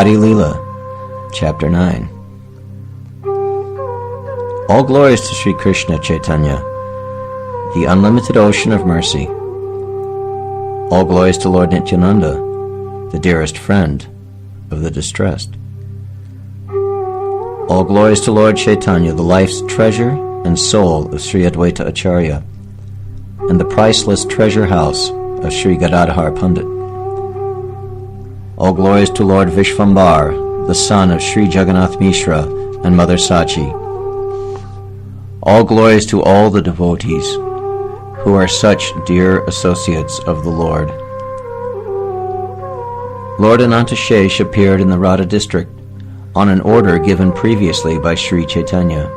Adi Leela, Chapter 9. All glories to Sri Krishna Chaitanya, the unlimited ocean of mercy. All glories to Lord Nityananda, the dearest friend of the distressed. All glories to Lord Chaitanya, the life's treasure and soul of Sri Advaita Acharya, and the priceless treasure house of Sri Gadadhar Pandit. All glories to Lord Vishvambar, the son of Sri Jagannath Mishra and Mother Sachi. All glories to all the devotees who are such dear associates of the Lord. Lord Anantashesh appeared in the Radha district on an order given previously by Sri Chaitanya.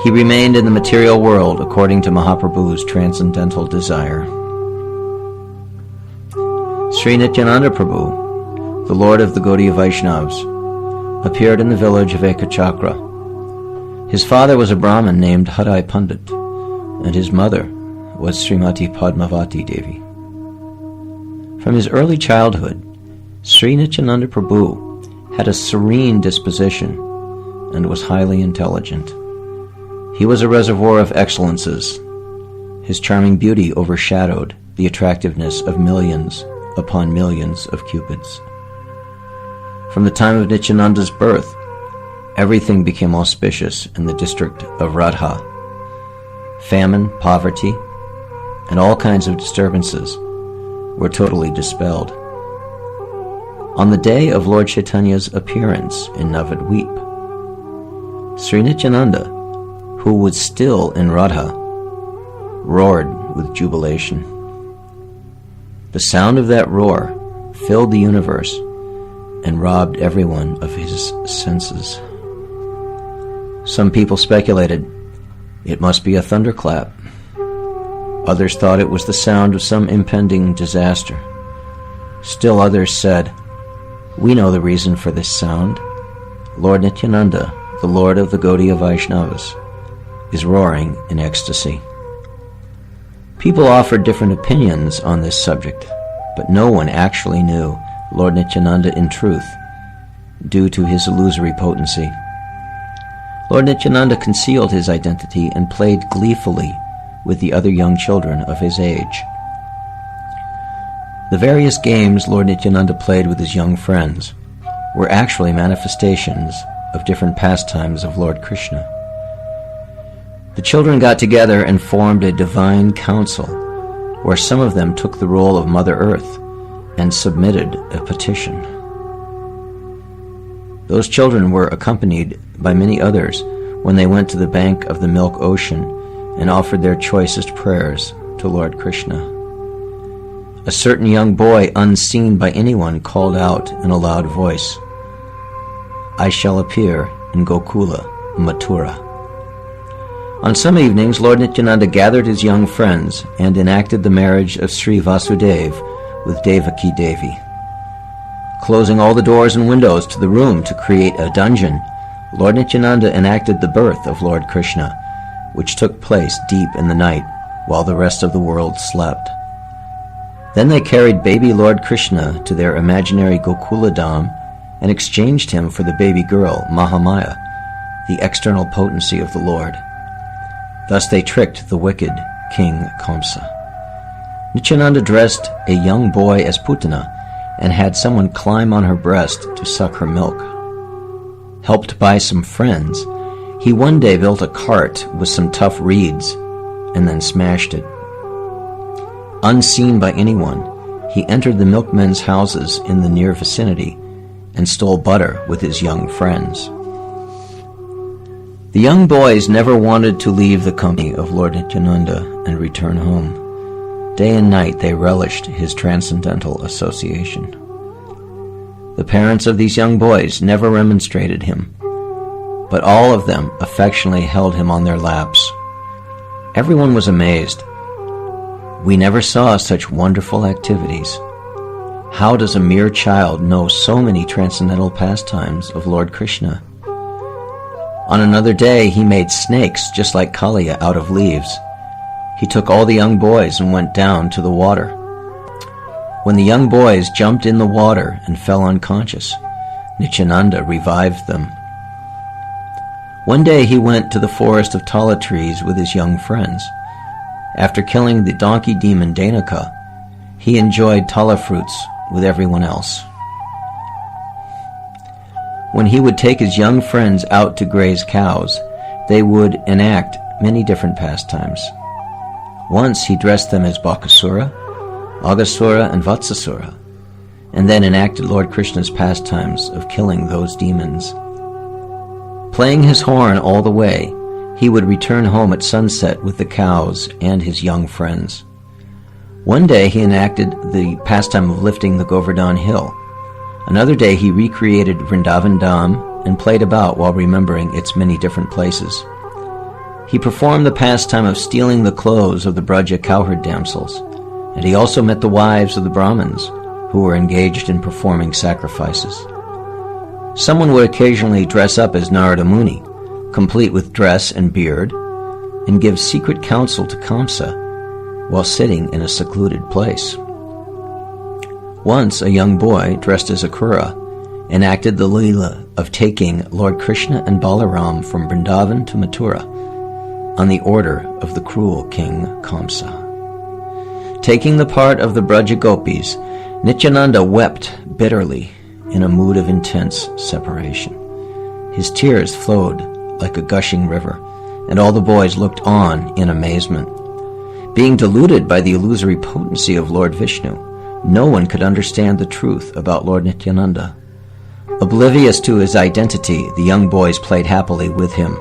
He remained in the material world according to Mahaprabhu's transcendental desire. Sri Nityananda Prabhu, the Lord of the Gaudiya Vaishnavas, appeared in the village of Ekachakra. His father was a Brahmin named Hadai Pandit, and his mother was Srimati Padmavati Devi. From his early childhood, Sri Nityananda Prabhu had a serene disposition and was highly intelligent. He was a reservoir of excellences. His charming beauty overshadowed the attractiveness of millions upon millions of cupids. From the time of Nityananda's birth, everything became auspicious in the district of Radha. Famine, poverty, and all kinds of disturbances were totally dispelled. On the day of Lord Chaitanya's appearance in Navadvip, Sri Nityananda, who was still in Radha, roared with jubilation. The sound of that roar filled the universe and robbed everyone of his senses. Some people speculated it must be a thunderclap. Others thought it was the sound of some impending disaster. Still others said, "We know the reason for this sound. Lord Nityananda, the Lord of the Gaudiya Vaishnavas, is roaring in ecstasy." People offered different opinions on this subject, but no one actually knew Lord Nityananda in truth, due to his illusory potency. Lord Nityananda concealed his identity and played gleefully with the other young children of his age. The various games Lord Nityananda played with his young friends were actually manifestations of different pastimes of Lord Krishna. The children got together and formed a divine council, where some of them took the role of Mother Earth and submitted a petition. Those children were accompanied by many others when they went to the bank of the milk ocean and offered their choicest prayers to Lord Krishna. A certain young boy, unseen by anyone, called out in a loud voice, "I shall appear in Gokula, Mathura." On some evenings, Lord Nityananda gathered his young friends and enacted the marriage of Sri Vasudeva with Devaki Devi. Closing all the doors and windows to the room to create a dungeon, Lord Nityananda enacted the birth of Lord Krishna, which took place deep in the night while the rest of the world slept. Then they carried baby Lord Krishna to their imaginary Gokula Dham and exchanged him for the baby girl Mahamaya, the external potency of the Lord. Thus they tricked the wicked King Kamsa. Nityananda dressed a young boy as Putana and had someone climb on her breast to suck her milk. Helped by some friends, he one day built a cart with some tough reeds and then smashed it. Unseen by anyone, he entered the milkmen's houses in the near vicinity and stole butter with his young friends. The young boys never wanted to leave the company of Lord Nityananda and return home. Day and night they relished his transcendental association. The parents of these young boys never remonstrated him, but all of them affectionately held him on their laps. Everyone was amazed. "We never saw such wonderful activities. How does a mere child know so many transcendental pastimes of Lord Krishna?" On another day, he made snakes just like Kaliya out of leaves. He took all the young boys and went down to the water. When the young boys jumped in the water and fell unconscious, Nityananda revived them. One day he went to the forest of tala trees with his young friends. After killing the donkey demon Dhanaka, he enjoyed tala fruits with everyone else. When he would take his young friends out to graze cows, they would enact many different pastimes. Once he dressed them as Bakasura, Aghasura, and Vatsasura, and then enacted Lord Krishna's pastimes of killing those demons. Playing his horn all the way, he would return home at sunset with the cows and his young friends. One day he enacted the pastime of lifting the Govardhan hill. Another day he recreated Vrindavan Dham and played about while remembering its many different places. He performed the pastime of stealing the clothes of the Braja cowherd damsels, and he also met the wives of the Brahmins, who were engaged in performing sacrifices. Someone would occasionally dress up as Narada Muni, complete with dress and beard, and give secret counsel to Kamsa while sitting in a secluded place. Once a young boy, dressed as Akura, enacted the Leela of taking Lord Krishna and Balaram from Vrindavan to Mathura on the order of the cruel king Kamsa. Taking the part of the Braja Gopis, Nityananda wept bitterly in a mood of intense separation. His tears flowed like a gushing river, and all the boys looked on in amazement. Being deluded by the illusory potency of Lord Vishnu, no one could understand the truth about Lord Nityananda. Oblivious to his identity, the young boys played happily with him.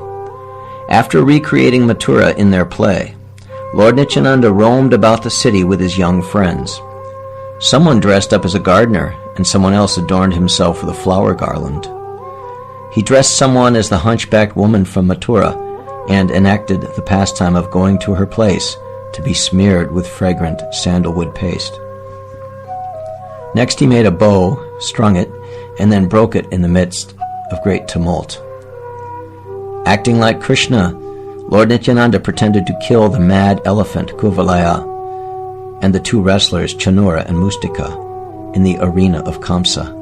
After recreating Mathura in their play, Lord Nityananda roamed about the city with his young friends. Someone dressed up as a gardener, and someone else adorned himself with a flower garland. He dressed someone as the hunchbacked woman from Mathura and enacted the pastime of going to her place to be smeared with fragrant sandalwood paste. Next he made a bow, strung it, and then broke it in the midst of great tumult. Acting like Krishna, Lord Nityananda pretended to kill the mad elephant Kuvalaya and the two wrestlers Chanura and Mustika in the arena of Kamsa.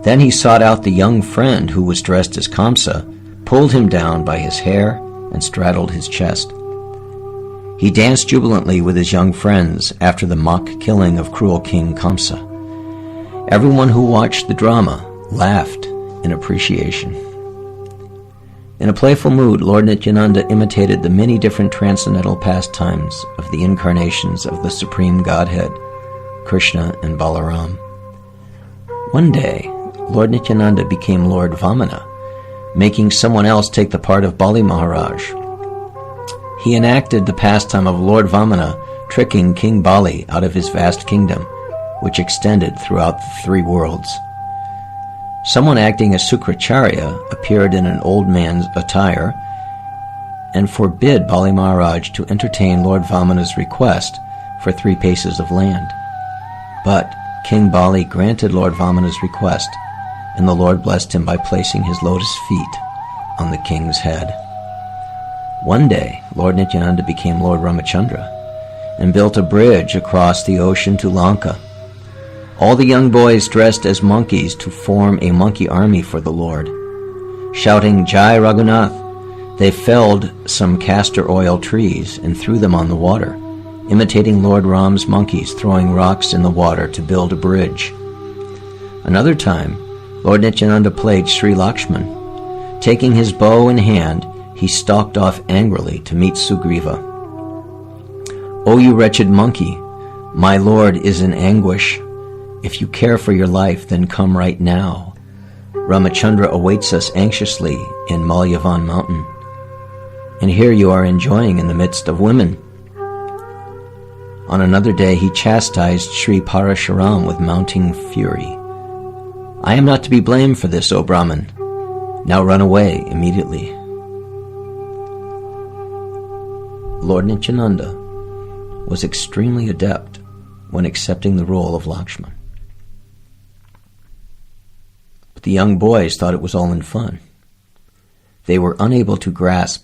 Then he sought out the young friend who was dressed as Kamsa, pulled him down by his hair, and straddled his chest. He danced jubilantly with his young friends after the mock killing of cruel King Kamsa. Everyone who watched the drama laughed in appreciation. In a playful mood, Lord Nityananda imitated the many different transcendental pastimes of the incarnations of the Supreme Godhead, Krishna and Balaram. One day, Lord Nityananda became Lord Vamana, making someone else take the part of Bali Maharaj. He enacted the pastime of Lord Vamana tricking King Bali out of his vast kingdom, which extended throughout the three worlds. Someone acting as Sukracharya appeared in an old man's attire and forbid Bali Maharaj to entertain Lord Vamana's request for 3 paces of land. But King Bali granted Lord Vamana's request, and the Lord blessed him by placing his lotus feet on the king's head. One day, Lord Nityananda became Lord Ramachandra and built a bridge across the ocean to Lanka. All the young boys dressed as monkeys to form a monkey army for the Lord. Shouting Jai Raghunath, they felled some castor oil trees and threw them on the water, imitating Lord Ram's monkeys throwing rocks in the water to build a bridge. Another time, Lord Nityananda played Sri Lakshman. Taking his bow in hand, he stalked off angrily to meet Sugriva. "O you wretched monkey, my lord is in anguish. If you care for your life, then come right now. Ramachandra awaits us anxiously in Malyavan mountain, and here you are enjoying in the midst of women." On another day he chastised Sri Parashuram with mounting fury. "I am not to be blamed for this, O Brahman. Now run away immediately." Lord Nityananda was extremely adept when accepting the role of Lakshman. But the young boys thought it was all in fun. They were unable to grasp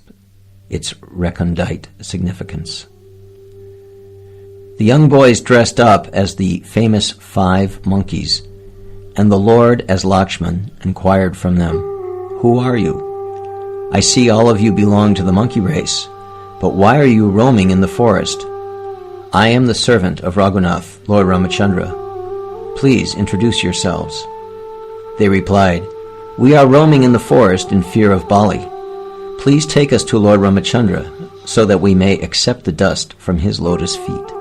its recondite significance. The young boys dressed up as the famous 5 monkeys, and the Lord, as Lakshman, inquired from them, "Who are you? I see all of you belong to the monkey race, but why are you roaming in the forest? I am the servant of Raghunath, Lord Ramachandra. Please introduce yourselves." They replied, "We are roaming in the forest in fear of Bali. Please take us to Lord Ramachandra so that we may accept the dust from his lotus feet."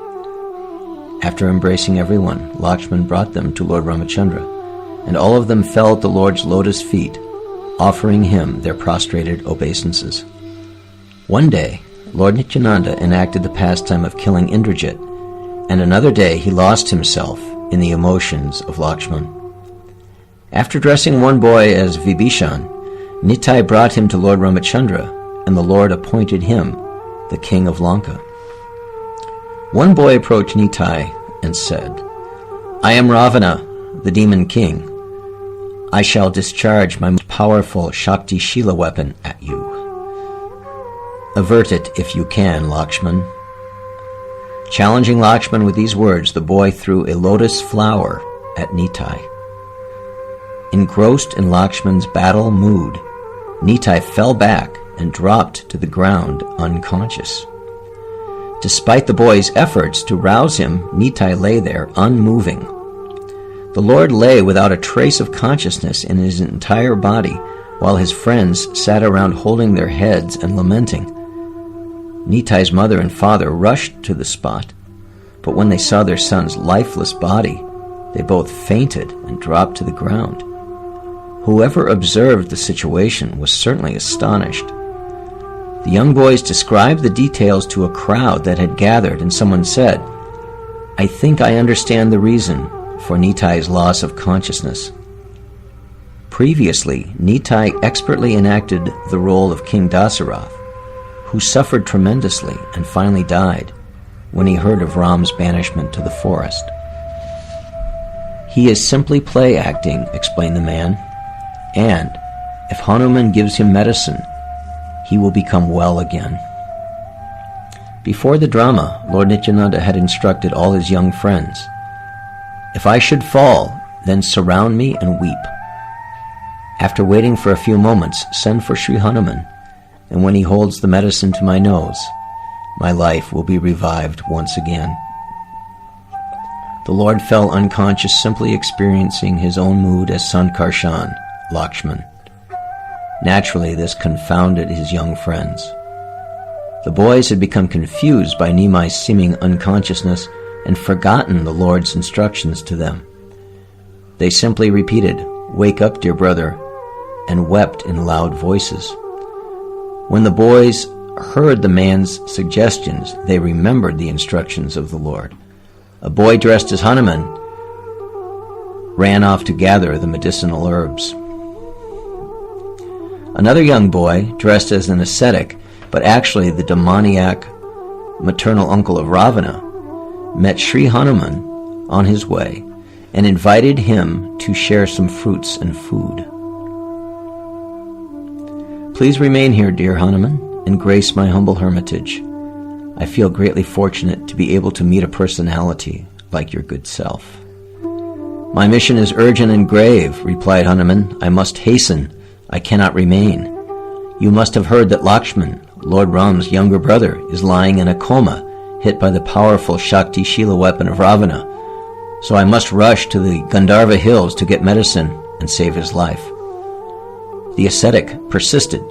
After embracing everyone, Lakshman brought them to Lord Ramachandra, and all of them fell at the Lord's lotus feet, offering him their prostrated obeisances. One day, Lord Nityananda enacted the pastime of killing Indrajit, and another day he lost himself in the emotions of Lakshman. After dressing one boy as Vibhishan, Nitai brought him to Lord Ramachandra, and the Lord appointed him the king of Lanka. One boy approached Nitai and said, "I am Ravana, the demon king. I shall discharge my most powerful Shakti Shila weapon at you. Avert it if you can, Lakshman." Challenging Lakshman with these words, the boy threw a lotus flower at Nitai. Engrossed in Lakshman's battle mood, Nitai fell back and dropped to the ground unconscious. Despite the boy's efforts to rouse him, Nitai lay there unmoving. The Lord lay without a trace of consciousness in his entire body, while his friends sat around holding their heads and lamenting. Nitai's mother and father rushed to the spot, but when they saw their son's lifeless body, they both fainted and dropped to the ground. Whoever observed the situation was certainly astonished. The young boys described the details to a crowd that had gathered, and someone said, "I think I understand the reason for Nitai's loss of consciousness." Previously, Nitai expertly enacted the role of King Dasarath, who suffered tremendously and finally died when he heard of Ram's banishment to the forest. "He is simply play acting," explained the man, "and if Hanuman gives him medicine, he will become well again." Before the drama, Lord Nityananda had instructed all his young friends, "If I should fall, then surround me and weep. After waiting for a few moments, send for Sri Hanuman, and when he holds the medicine to my nose, my life will be revived once again." The Lord fell unconscious, simply experiencing his own mood as Sankarshan, Lakshman. Naturally, this confounded his young friends. The boys had become confused by Nimai's seeming unconsciousness and forgotten the Lord's instructions to them. They simply repeated, "Wake up, dear brother," and wept in loud voices. When the boys heard the man's suggestions, they remembered the instructions of the Lord. A boy dressed as Hanuman ran off to gather the medicinal herbs. Another young boy, dressed as an ascetic, but actually the demoniac maternal uncle of Ravana, met Sri Hanuman on his way and invited him to share some fruits and food. "Please remain here, dear Hanuman, and grace my humble hermitage. I feel greatly fortunate to be able to meet a personality like your good self." "My mission is urgent and grave," replied Hanuman. "I must hasten. I cannot remain. You must have heard that Lakshman, Lord Ram's younger brother, is lying in a coma, hit by the powerful Shakti Shila weapon of Ravana. So I must rush to the Gandharva hills to get medicine and save his life." The ascetic persisted.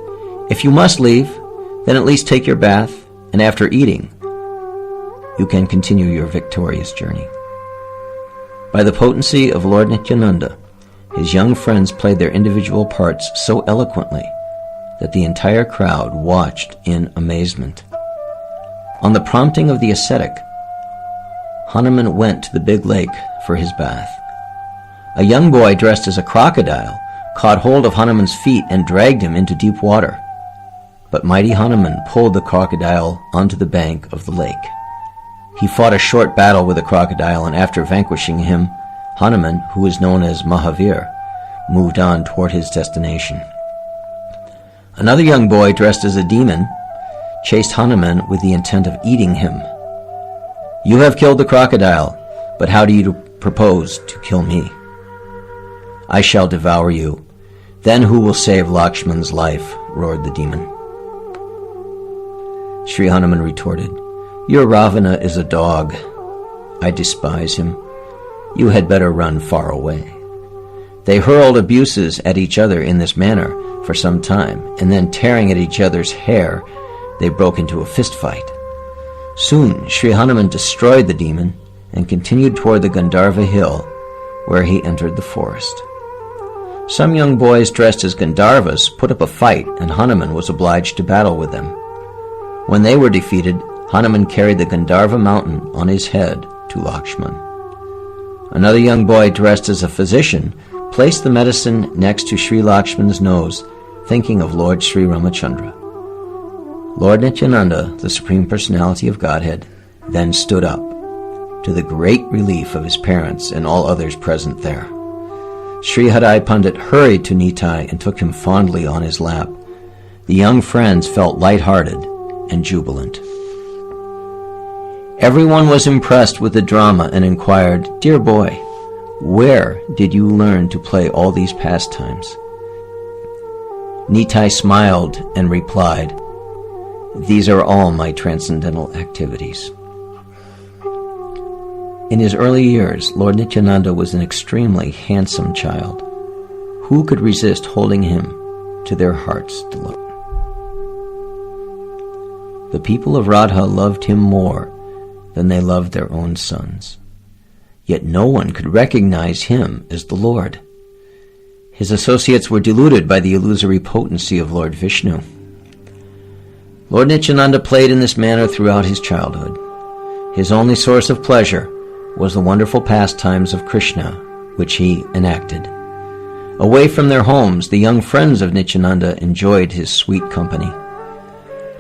"If you must leave, then at least take your bath, and after eating, you can continue your victorious journey." By the potency of Lord Nityananda, his young friends played their individual parts so eloquently that the entire crowd watched in amazement. On the prompting of the ascetic, Hanuman went to the big lake for his bath. A young boy dressed as a crocodile caught hold of Hanuman's feet and dragged him into deep water. But mighty Hanuman pulled the crocodile onto the bank of the lake. He fought a short battle with the crocodile, and after vanquishing him, Hanuman, who is known as Mahavir, moved on toward his destination. Another young boy dressed as a demon chased Hanuman with the intent of eating him. You have killed the crocodile, but how do you propose to kill me? I shall devour you. Then who will save Lakshman's life? Roared the demon. Sri Hanuman retorted, Your Ravana is a dog. I despise him. You had better run far away. They hurled abuses at each other in this manner for some time, and then tearing at each other's hair, they broke into a fist fight. Soon Sri Hanuman destroyed the demon and continued toward the Gandharva hill, where he entered the forest. Some young boys dressed as Gandharvas put up a fight, and Hanuman was obliged to battle with them. When they were defeated, Hanuman carried the Gandharva mountain on his head to Lakshman. Another young boy dressed as a physician placed the medicine next to Sri Lakshman's nose, thinking of Lord Sri Ramachandra. Lord Nityananda, the Supreme Personality of Godhead, then stood up, to the great relief of his parents and all others present there. Sri Hadai Pandit hurried to Nitai and took him fondly on his lap. The young friends felt light-hearted and jubilant. Everyone was impressed with the drama and inquired, Dear boy, where did you learn to play all these pastimes? Nitai smiled and replied, These are all my transcendental activities. In his early years, Lord Nityananda was an extremely handsome child. Who could resist holding him to their heart's delight? The people of Radha loved him more than they loved their own sons. Yet no one could recognize him as the Lord. His associates were deluded by the illusory potency of Lord Vishnu. Lord Nityananda played in this manner throughout his childhood. His only source of pleasure was the wonderful pastimes of Krishna, which he enacted. Away from their homes, the young friends of Nityananda enjoyed his sweet company.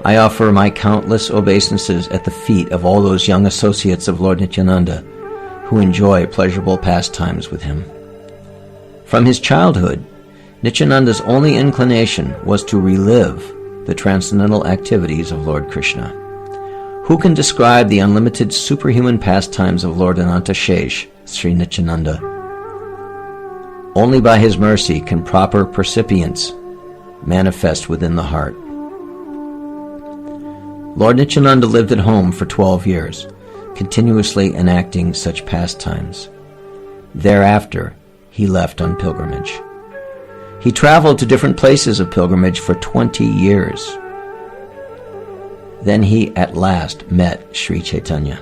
I offer my countless obeisances at the feet of all those young associates of Lord Nityananda who enjoy pleasurable pastimes with him. From his childhood, Nityananda's only inclination was to relive the transcendental activities of Lord Krishna. Who can describe the unlimited superhuman pastimes of Lord Ananta Shesh, Sri Nityananda? Only by his mercy can proper percipience manifest within the heart. Lord Nityananda lived at home for 12 years, continuously enacting such pastimes. Thereafter, he left on pilgrimage. He traveled to different places of pilgrimage for 20 years. Then he at last met Sri Chaitanya.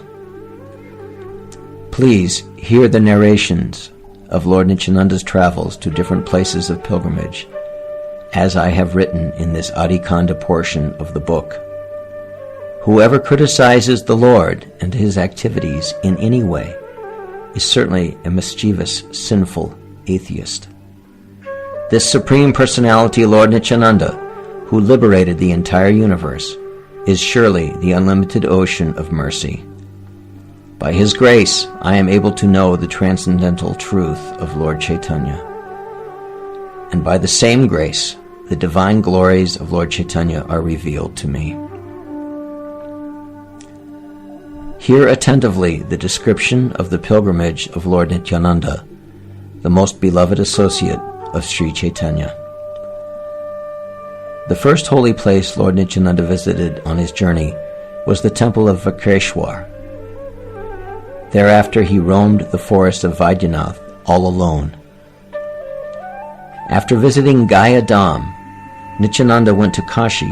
Please hear the narrations of Lord Nityananda's travels to different places of pilgrimage, as I have written in this Adikanda portion of the book. Whoever criticizes the Lord and his activities in any way is certainly a mischievous, sinful atheist. This Supreme Personality, Lord Nityananda, who liberated the entire universe, is surely the unlimited ocean of mercy. By his grace, I am able to know the transcendental truth of Lord Chaitanya. And by the same grace, the divine glories of Lord Chaitanya are revealed to me. Hear attentively the description of the pilgrimage of Lord Nityananda, the most beloved associate of Sri Chaitanya. The first holy place Lord Nityananda visited on his journey was the temple of Vakreshwar. Thereafter he roamed the forest of Vaidyanath all alone. After visiting Gaya Dham, Nityananda went to Kashi,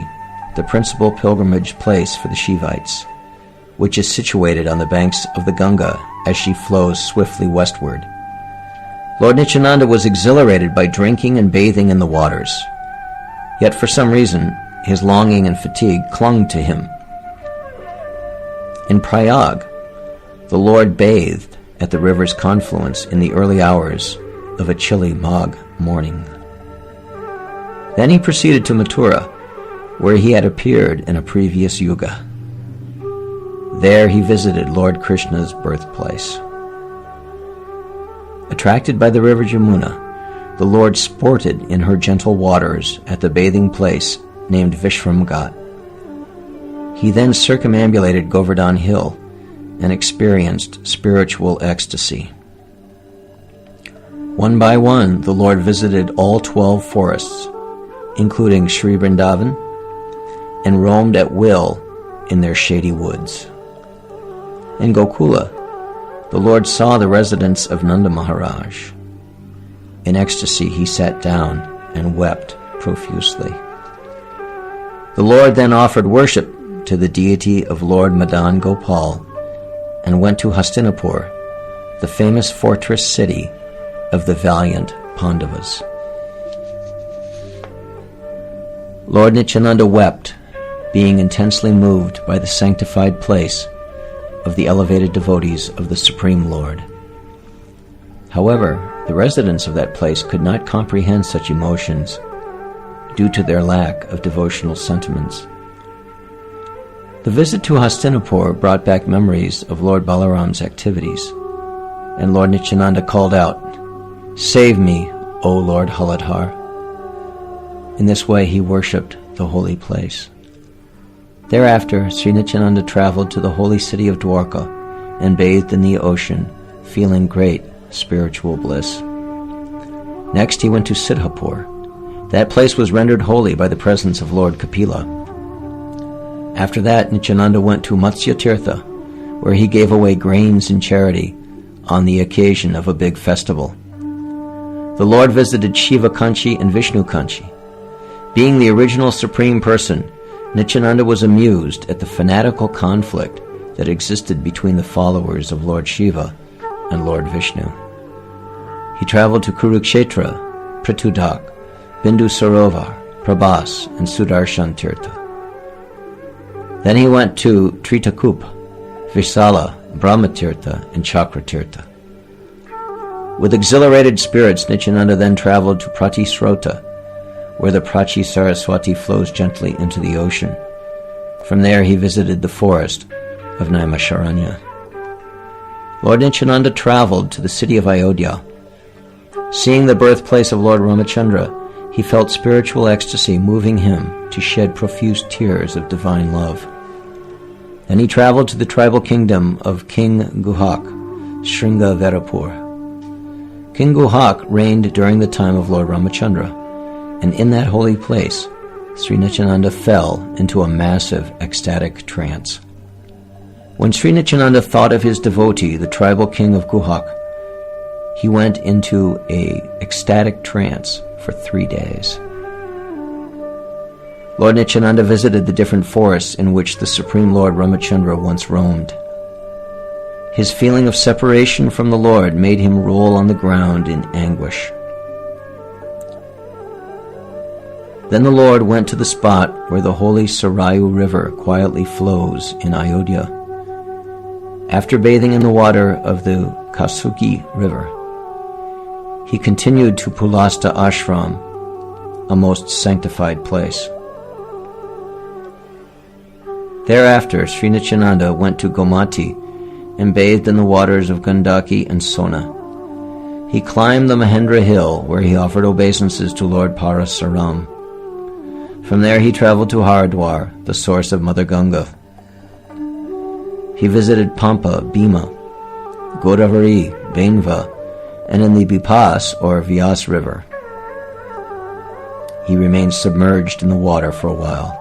the principal pilgrimage place for the Shivites, which is situated on the banks of the Ganga as she flows swiftly westward. Lord Nityananda was exhilarated by drinking and bathing in the waters. Yet for some reason, his longing and fatigue clung to him. In Prayag, the Lord bathed at the river's confluence in the early hours of a chilly Magh morning. Then he proceeded to Mathura, where he had appeared in a previous yuga. There he visited Lord Krishna's birthplace. Attracted by the river Jamuna, the Lord sported in her gentle waters at the bathing place named Vishram Ghat. He then circumambulated Govardhan Hill and experienced spiritual ecstasy. One by one, the Lord visited all 12 forests, including Sri Vrindavan, and roamed at will in their shady woods. In Gokula, the Lord saw the residence of Nanda Maharaj. In ecstasy, he sat down and wept profusely. The Lord then offered worship to the deity of Lord Madan Gopal and went to Hastinapur, the famous fortress city of the valiant Pandavas. Lord Nityananda wept, being intensely moved by the sanctified place of the elevated devotees of the Supreme Lord. However, the residents of that place could not comprehend such emotions due to their lack of devotional sentiments. The visit to Hastinapur brought back memories of Lord Balaram's activities, and Lord Nityananda called out, "Save me, O Lord Haladhar." In this way he worshipped the holy place. Thereafter, Sri Nityananda traveled to the holy city of Dwarka and bathed in the ocean, feeling great spiritual bliss. Next he went to Siddhapur. That place was rendered holy by the presence of Lord Kapila. After that, Nityananda went to Matsya Tirtha, where he gave away grains in charity on the occasion of a big festival. The Lord visited Shiva Kanchi and Vishnu Kanchi. Being the original Supreme Person, Nityananda was amused at the fanatical conflict that existed between the followers of Lord Shiva and Lord Vishnu. He traveled to Kurukshetra, Pritudak, Bindu Sarovar, Prabhas, and Sudarshan Tirtha. Then he went to Tritakup, Visala, Brahmatirtha, and Chakratirtha. With exhilarated spirits, Nityananda then traveled to Pratisrota, where the Prachi Saraswati flows gently into the ocean. From there he visited the forest of Naimisharanya. Lord Nityananda traveled to the city of Ayodhya. Seeing the birthplace of Lord Ramachandra, he felt spiritual ecstasy moving him to shed profuse tears of divine love. Then he traveled to the tribal kingdom of King Guhak, Sringaverapur. King Guhak reigned during the time of Lord Ramachandra, and in that holy place, Sri Nityananda fell into a massive ecstatic trance. When Sri Nityananda thought of his devotee, the tribal king of Guhak, he went into an ecstatic trance for 3 days. Lord Nityananda visited the different forests in which the Supreme Lord Ramachandra once roamed. His feeling of separation from the Lord made him roll on the ground in anguish. Then the Lord went to the spot where the holy Sarayu River quietly flows in Ayodhya. After bathing in the water of the Kasuki River, he continued to Pulasta Ashram, a most sanctified place. Thereafter, Sri Nityananda went to Gomati and bathed in the waters of Gandaki and Sona. He climbed the Mahendra hill, where he offered obeisances to Lord Parasaram. From there he traveled to Haridwar, the source of Mother Ganga. He visited Pampa, Bhima, Godavari, Bainva, and in the Bipas or Vyas River. He remained submerged in the water for a while.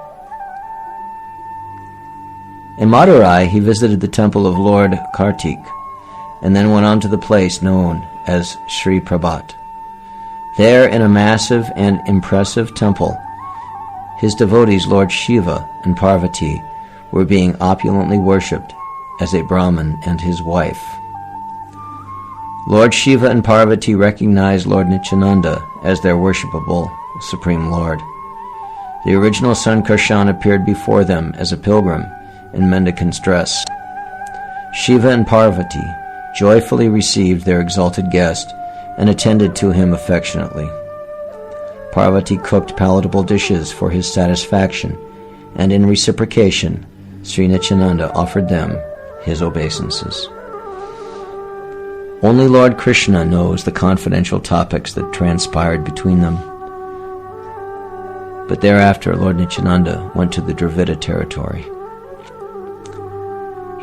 In Madurai, he visited the temple of Lord Kartik, and then went on to the place known as Sri Prabhat. There, in a massive and impressive temple, his devotees Lord Shiva and Parvati were being opulently worshipped as a Brahmin and his wife. Lord Shiva and Parvati recognized Lord Nityananda as their worshipable Supreme Lord. The original Sankarshan appeared before them as a pilgrim in mendicant's dress. Shiva and Parvati joyfully received their exalted guest and attended to him affectionately. Parvati cooked palatable dishes for his satisfaction, and in reciprocation, Sri Nityananda offered them his obeisances. Only Lord Krishna knows the confidential topics that transpired between them. But thereafter, Lord Nityananda went to the Dravida territory.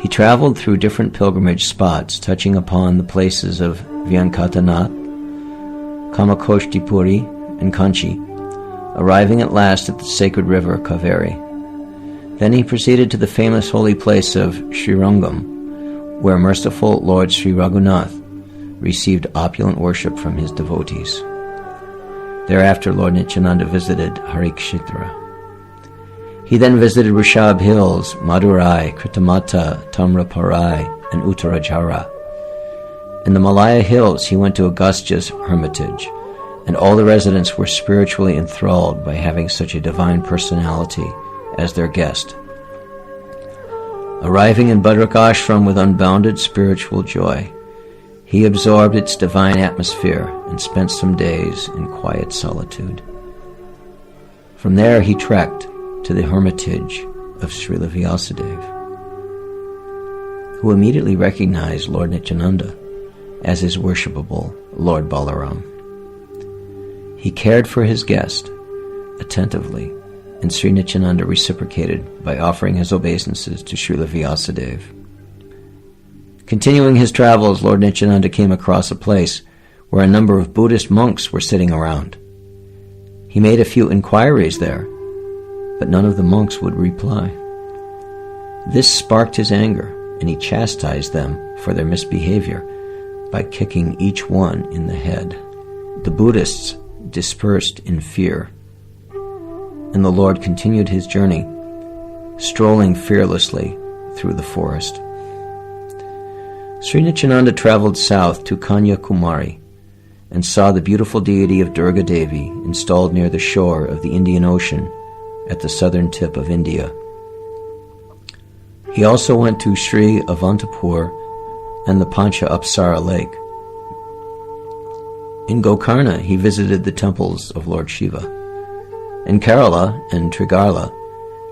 He traveled through different pilgrimage spots, touching upon the places of Vyankatanath, Kamakoshtipuri, and Kanchi, arriving at last at the sacred river Kaveri. Then he proceeded to the famous holy place of Srirangam, where merciful Lord Sri Raghunath received opulent worship from his devotees. Thereafter, Lord Nityananda visited Harikshetra. He then visited Rishabh Hills, Madurai, Kritamata, Tamraparai, and Uttarajara. In the Malaya Hills, he went to Agastya's hermitage, and all the residents were spiritually enthralled by having such a divine personality as their guest. Arriving in Badrak Ashram with unbounded spiritual joy, he absorbed its divine atmosphere and spent some days in quiet solitude. From there he trekked to the hermitage of Srila Vyasadeva, who immediately recognized Lord Nityananda as his worshipable Lord Balaram. He cared for his guest attentively, and Sri Nityananda reciprocated by offering his obeisances to Srila Vyasadeva. Continuing his travels, Lord Nityananda came across a place where a number of Buddhist monks were sitting around. He made a few inquiries there, but none of the monks would reply. This sparked his anger, and he chastised them for their misbehavior by kicking each one in the head. The Buddhists dispersed in fear, and the Lord continued his journey, strolling fearlessly through the forest. Sri Nityananda traveled south to Kanyakumari and saw the beautiful deity of Durga Devi installed near the shore of the Indian Ocean at the southern tip of India. He also went to Sri Avantapur and the Pancha Apsara Lake. In Gokarna, he visited the temples of Lord Shiva. In Kerala and Trigarla,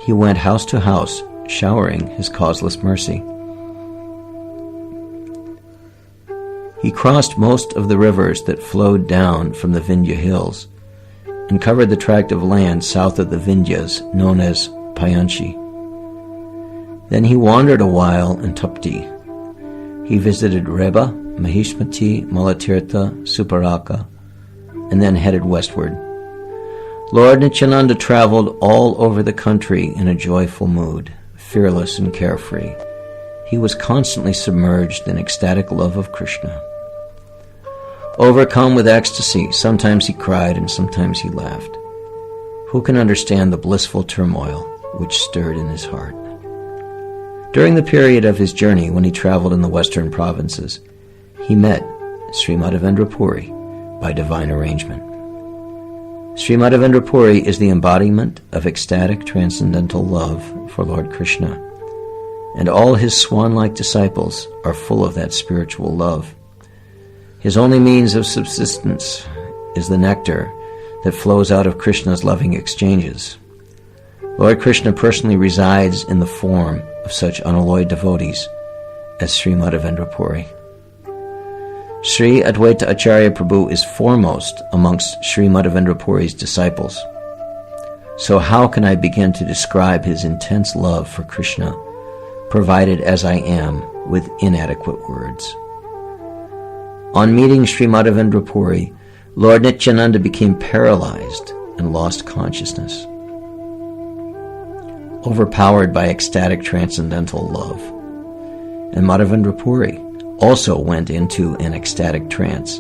he went house to house, showering his causeless mercy. He crossed most of the rivers that flowed down from the Vindhya hills and covered the tract of land south of the Vindhyas known as Payanchi. Then he wandered a while in Tapti. He visited Reba, Mahishmati, Malatirtha, Suparaka, and then headed westward. Lord Nityananda traveled all over the country in a joyful mood, fearless and carefree. He was constantly submerged in ecstatic love of Krishna. Overcome with ecstasy, sometimes he cried and sometimes he laughed. Who can understand the blissful turmoil which stirred in his heart? During the period of his journey when he traveled in the western provinces, he met Sri Madhavendra Puri by divine arrangement. Sri Madhavendra Puri is the embodiment of ecstatic transcendental love for Lord Krishna, and all his swan-like disciples are full of that spiritual love. His only means of subsistence is the nectar that flows out of Krishna's loving exchanges. Lord Krishna personally resides in the form of such unalloyed devotees as Sri Madhavendra Puri. Sri Advaita Acharya Prabhu is foremost amongst Sri Madhavendra Puri's disciples. So how can I begin to describe his intense love for Krishna, provided as I am with inadequate words? On meeting Sri Madhavendra Puri, Lord Nityananda became paralyzed and lost consciousness. Overpowered by ecstatic transcendental love. And Madhavendra Puri also went into an ecstatic trance,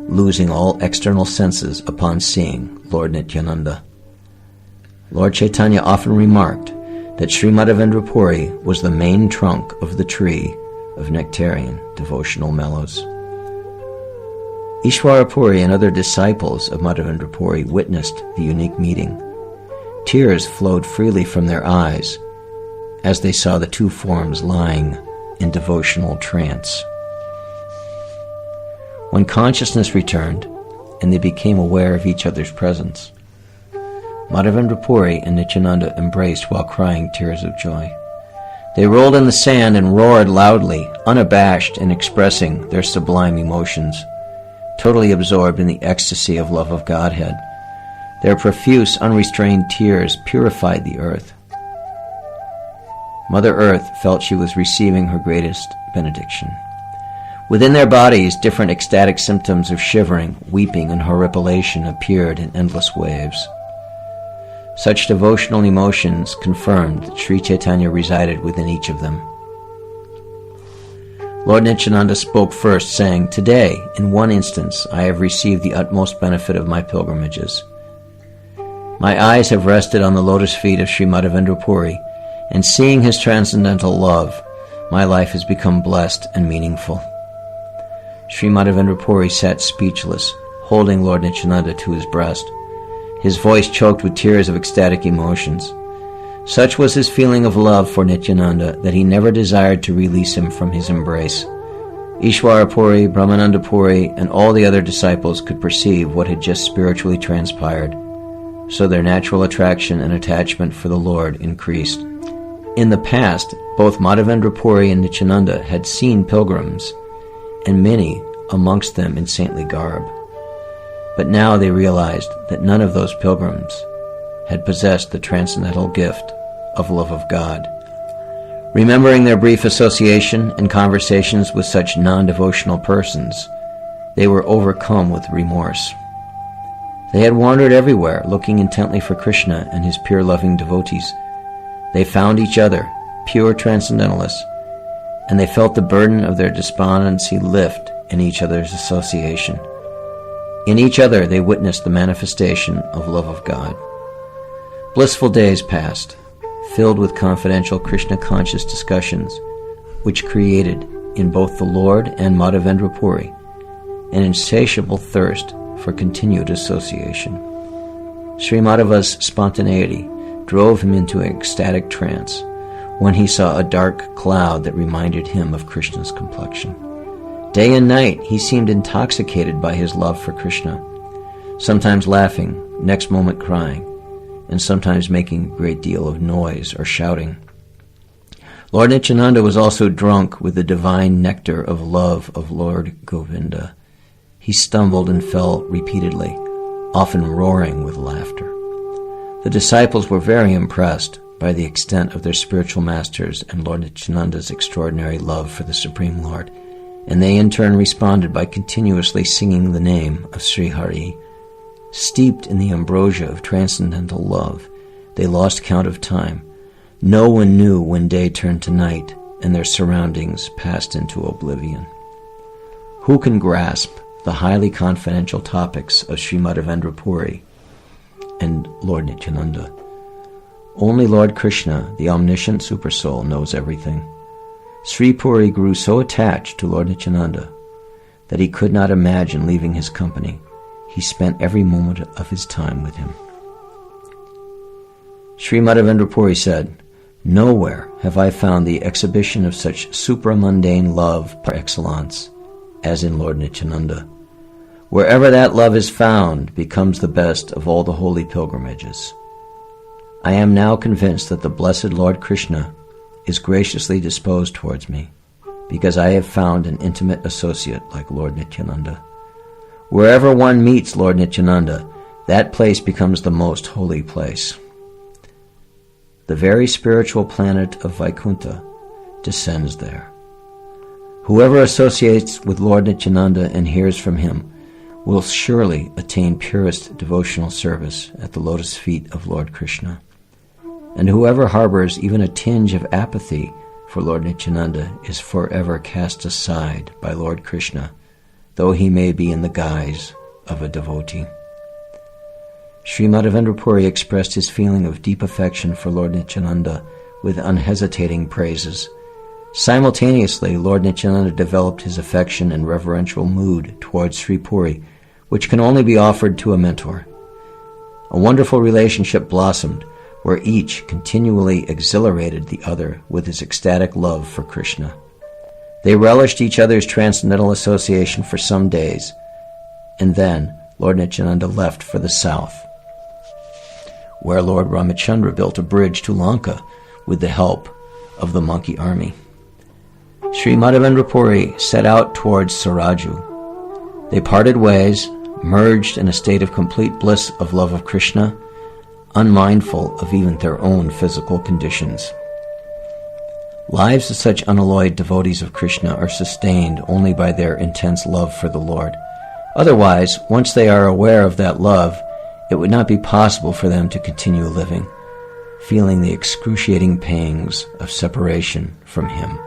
losing all external senses upon seeing Lord Nityananda. Lord Chaitanya often remarked that Sri Madhavendra Puri was the main trunk of the tree of nectarian devotional mellows. Ishwara Puri and other disciples of Madhavendra Puri witnessed the unique meeting. Tears flowed freely from their eyes as they saw the two forms lying in devotional trance. When consciousness returned and they became aware of each other's presence, Madhavendra Puri and Nityananda embraced while crying tears of joy. They rolled in the sand and roared loudly, unabashed in expressing their sublime emotions, totally absorbed in the ecstasy of love of Godhead. Their profuse, unrestrained tears purified the earth. Mother Earth felt she was receiving her greatest benediction. Within their bodies, different ecstatic symptoms of shivering, weeping, and horripilation appeared in endless waves. Such devotional emotions confirmed that Sri Chaitanya resided within each of them. Lord Nityananda spoke first, saying, "Today, in one instance, I have received the utmost benefit of my pilgrimages. My eyes have rested on the lotus feet of Sri Madhavendra Puri, and seeing his transcendental love, my life has become blessed and meaningful." Sri Madhavendra Puri sat speechless, holding Lord Nityananda to his breast, his voice choked with tears of ecstatic emotions. Such was his feeling of love for Nityananda that he never desired to release him from his embrace. Ishwara Puri, Brahmananda Puri, and all the other disciples could perceive what had just spiritually transpired, so their natural attraction and attachment for the Lord increased. In the past, both Madhavendra Puri and Nityananda had seen pilgrims, and many amongst them in saintly garb. But now they realized that none of those pilgrims had possessed the transcendental gift of love of God. Remembering their brief association and conversations with such non-devotional persons, they were overcome with remorse. They had wandered everywhere, looking intently for Krishna and his pure loving devotees. They found each other, pure transcendentalists, and they felt the burden of their despondency lift in each other's association. In each other they witnessed the manifestation of love of God. Blissful days passed, filled with confidential Krishna-conscious discussions, which created, in both the Lord and Madhavendra Puri, an insatiable thirst for continued association. Sri Madhava's spontaneity drove him into an ecstatic trance when he saw a dark cloud that reminded him of Krishna's complexion. Day and night he seemed intoxicated by his love for Krishna, sometimes laughing, next moment crying, and sometimes making a great deal of noise or shouting. Lord Nityananda was also drunk with the divine nectar of love of Lord Govinda. He stumbled and fell repeatedly, often roaring with laughter. The disciples were very impressed by the extent of their spiritual masters and Lord Nityananda's extraordinary love for the Supreme Lord, and they in turn responded by continuously singing the name of Sri Hari. Steeped in the ambrosia of transcendental love, they lost count of time. No one knew when day turned to night and their surroundings passed into oblivion. Who can grasp the highly confidential topics of Sri Madhavendra Puri and Lord Nityananda? Only Lord Krishna, the omniscient Supersoul, knows everything. Sri Puri grew so attached to Lord Nityananda that he could not imagine leaving his company. He spent every moment of his time with him. Sri Madhavendra Puri said, "Nowhere have I found the exhibition of such supramundane love par excellence as in Lord Nityananda. Wherever that love is found becomes the best of all the holy pilgrimages. I am now convinced that the blessed Lord Krishna is graciously disposed towards me, because I have found an intimate associate like Lord Nityananda. Wherever one meets Lord Nityananda, that place becomes the most holy place. The very spiritual planet of Vaikuntha descends there. Whoever associates with Lord Nityananda and hears from him will surely attain purest devotional service at the lotus feet of Lord Krishna. And whoever harbors even a tinge of apathy for Lord Nityananda is forever cast aside by Lord Krishna, though he may be in the guise of a devotee." Sri Madhavendra Puri expressed his feeling of deep affection for Lord Nityananda with unhesitating praises. Simultaneously, Lord Nityananda developed his affection and reverential mood towards Sri Puri, which can only be offered to a mentor. A wonderful relationship blossomed, where each continually exhilarated the other with his ecstatic love for Krishna. They relished each other's transcendental association for some days, and then Lord Nityananda left for the south, where Lord Ramachandra built a bridge to Lanka with the help of the monkey army. Sri Madhavendra Puri set out towards Saraju. They parted ways, merged in a state of complete bliss of love of Krishna, unmindful of even their own physical conditions. Lives of such unalloyed devotees of Krishna are sustained only by their intense love for the Lord. Otherwise, once they are aware of that love, it would not be possible for them to continue living, feeling the excruciating pangs of separation from Him.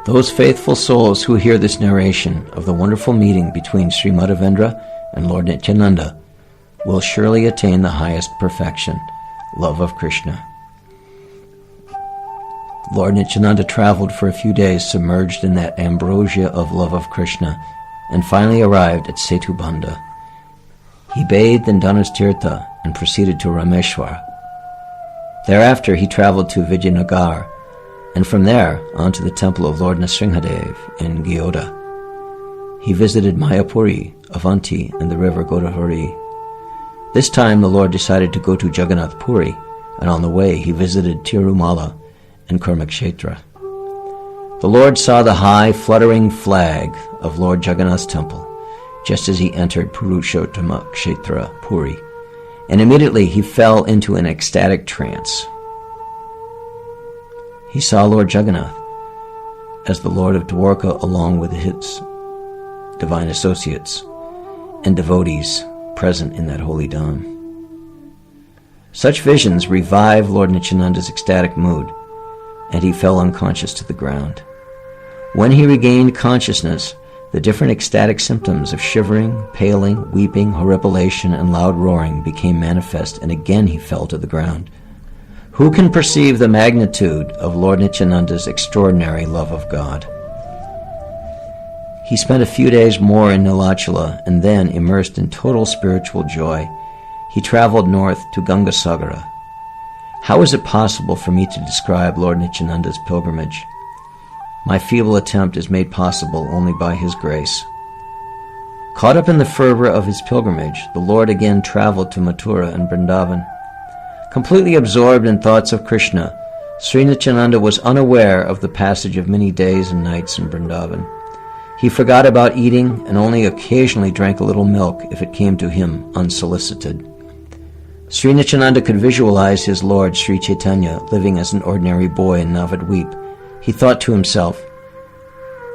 Those faithful souls who hear this narration of the wonderful meeting between Sri Madhavendra and Lord Nityananda will surely attain the highest perfection, love of Krishna. Lord Nityananda traveled for a few days submerged in that ambrosia of love of Krishna, and finally arrived at Setubandha. He bathed in Dhanastirtha and proceeded to Rameshwar. Thereafter he traveled to Vijayanagar, and from there on to the temple of Lord Nrsimhadev in Gyoda. He visited Mayapuri, Avanti, and the river Godavari. This time the Lord decided to go to Jagannath Puri, and on the way he visited Tirumala and Karmakshetra. The Lord saw the high, fluttering flag of Lord Jagannath's temple, just as he entered Purushottama Kshetra Puri, and immediately he fell into an ecstatic trance. He saw Lord Jagannath as the Lord of Dwarka along with his divine associates and devotees present in that holy dham. Such visions revived Lord Nityananda's ecstatic mood, and he fell unconscious to the ground. When he regained consciousness, the different ecstatic symptoms of shivering, paling, weeping, horripilation, and loud roaring became manifest, and again he fell to the ground. Who can perceive the magnitude of Lord Nityananda's extraordinary love of God? He spent a few days more in Nilachala, and then, immersed in total spiritual joy, he traveled north to Gangasagara. How is it possible for me to describe Lord Nityananda's pilgrimage? My feeble attempt is made possible only by His grace. Caught up in the fervor of his pilgrimage, the Lord again traveled to Mathura and Vrindavan. Completely absorbed in thoughts of Krishna, Sri Nityananda was unaware of the passage of many days and nights in Vrindavan. He forgot about eating and only occasionally drank a little milk if it came to him unsolicited. Sri Nityananda could visualize his Lord Sri Chaitanya living as an ordinary boy in Navadvip. He thought to himself,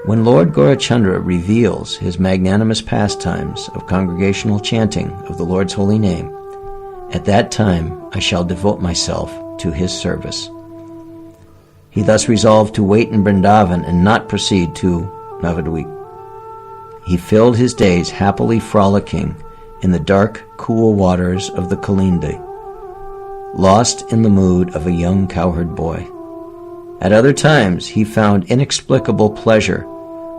when Lord Gaurachandra reveals his magnanimous pastimes of congregational chanting of the Lord's holy name, at that time I shall devote myself to his service. He thus resolved to wait in Vrindavan and not proceed to Navadvip. He filled his days happily frolicking in the dark, cool waters of the Kalindi, lost in the mood of a young cowherd boy. At other times he found inexplicable pleasure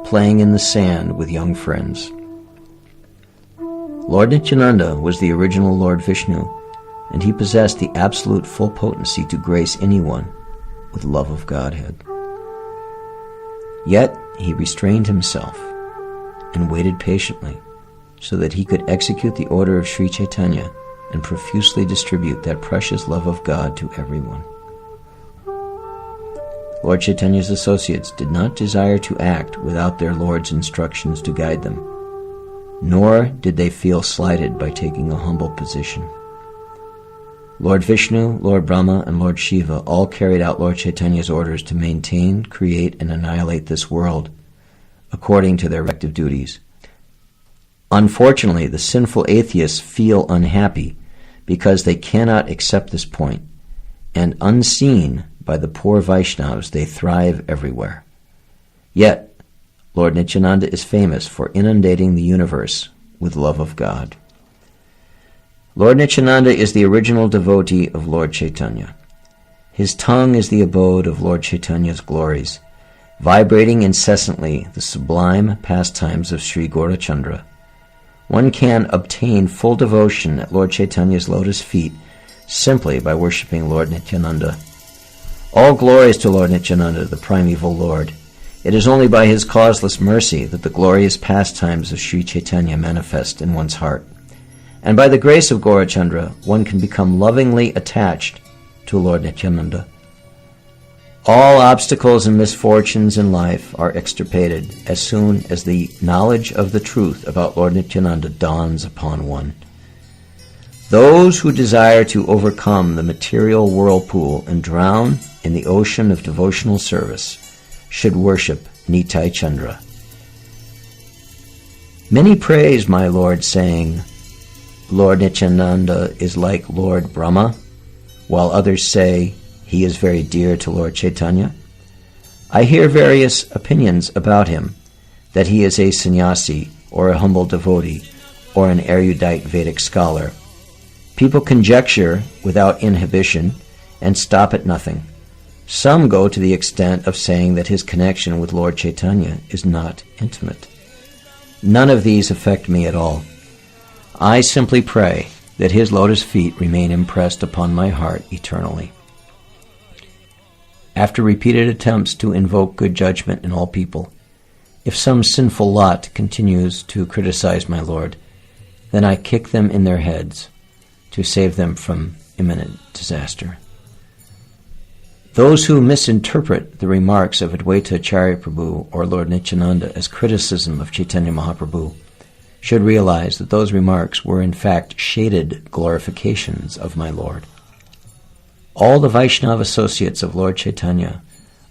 playing in the sand with young friends. Lord Nityananda was the original Lord Vishnu, and he possessed the absolute full potency to grace anyone with love of Godhead. Yet he restrained himself and waited patiently so that he could execute the order of Sri Chaitanya and profusely distribute that precious love of God to everyone. Lord Chaitanya's associates did not desire to act without their Lord's instructions to guide them, nor did they feel slighted by taking a humble position. Lord Vishnu, Lord Brahma, and Lord Shiva all carried out Lord Chaitanya's orders to maintain, create, and annihilate this world according to their respective duties. Unfortunately, the sinful atheists feel unhappy because they cannot accept this point, and unseen by the poor Vaishnavas, they thrive everywhere. Yet, Lord Nityananda is famous for inundating the universe with love of God. Lord Nityananda is the original devotee of Lord Chaitanya. His tongue is the abode of Lord Chaitanya's glories, vibrating incessantly the sublime pastimes of Sri Gaurachandra. One can obtain full devotion at Lord Chaitanya's lotus feet simply by worshipping Lord Nityananda. All glories to Lord Nityananda, the primeval Lord. It is only by his causeless mercy that the glorious pastimes of Sri Chaitanya manifest in one's heart. And by the grace of Gaurachandra, one can become lovingly attached to Lord Nityananda. All obstacles and misfortunes in life are extirpated as soon as the knowledge of the truth about Lord Nityananda dawns upon one. Those who desire to overcome the material whirlpool and drown in the ocean of devotional service should worship Nitai Chandra. Many praise my Lord, saying, Lord Nityananda is like Lord Brahma, while others say he is very dear to Lord Chaitanya. I hear various opinions about him, that he is a sannyasi or a humble devotee or an erudite Vedic scholar. People conjecture without inhibition and stop at nothing. Some go to the extent of saying that his connection with Lord Chaitanya is not intimate. None of these affect me at all. I simply pray that his lotus feet remain impressed upon my heart eternally. After repeated attempts to invoke good judgment in all people, if some sinful lot continues to criticize my Lord, then I kick them in their heads to save them from imminent disaster. Those who misinterpret the remarks of Advaita Acharya Prabhu or Lord Nityananda as criticism of Chaitanya Mahaprabhu should realize that those remarks were in fact shaded glorifications of my Lord. All the Vaishnava associates of Lord Chaitanya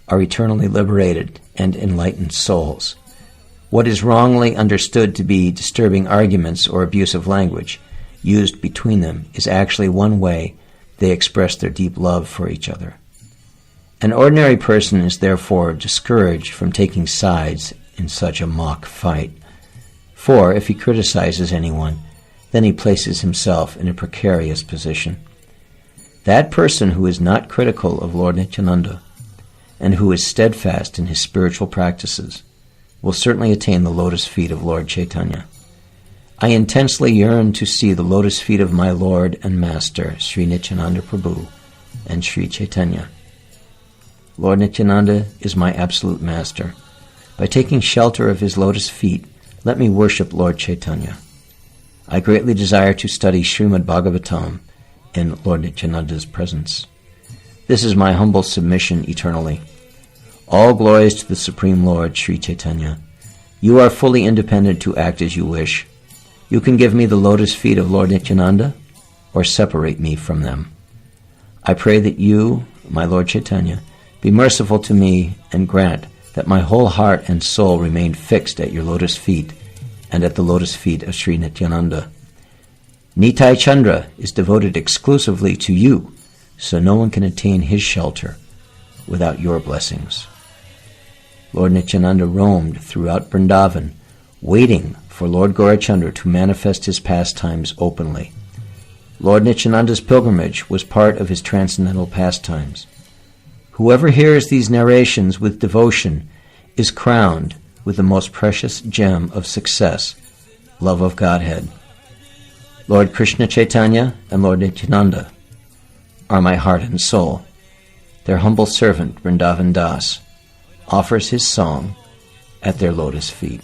are eternally liberated and enlightened souls. What is wrongly understood to be disturbing arguments or abusive language used between them is actually one way they express their deep love for each other. An ordinary person is therefore discouraged from taking sides in such a mock fight, for if he criticizes anyone, then he places himself in a precarious position. That person who is not critical of Lord Nityananda and who is steadfast in his spiritual practices will certainly attain the lotus feet of Lord Chaitanya. I intensely yearn to see the lotus feet of my Lord and Master, Sri Nityananda Prabhu and Sri Chaitanya. Lord Nityananda is my absolute master. By taking shelter of his lotus feet, let me worship Lord Chaitanya. I greatly desire to study Srimad Bhagavatam in Lord Nityananda's presence. This is my humble submission eternally. All glories to the Supreme Lord, Sri Chaitanya. You are fully independent to act as you wish. You can give me the lotus feet of Lord Nityananda or separate me from them. I pray that you, my Lord Chaitanya, be merciful to me and grant that my whole heart and soul remain fixed at your lotus feet and at the lotus feet of Sri Nityananda. Nitai Chandra is devoted exclusively to you, so no one can attain his shelter without your blessings. Lord Nityananda roamed throughout Vrindavan, waiting for Lord Gaurachandra to manifest his pastimes openly. Lord Nityananda's pilgrimage was part of his transcendental pastimes. Whoever hears these narrations with devotion is crowned with the most precious gem of success, love of Godhead. Lord Krishna Chaitanya and Lord Nityananda are my heart and soul. Their humble servant, Vrindavan Das, offers his song at their lotus feet.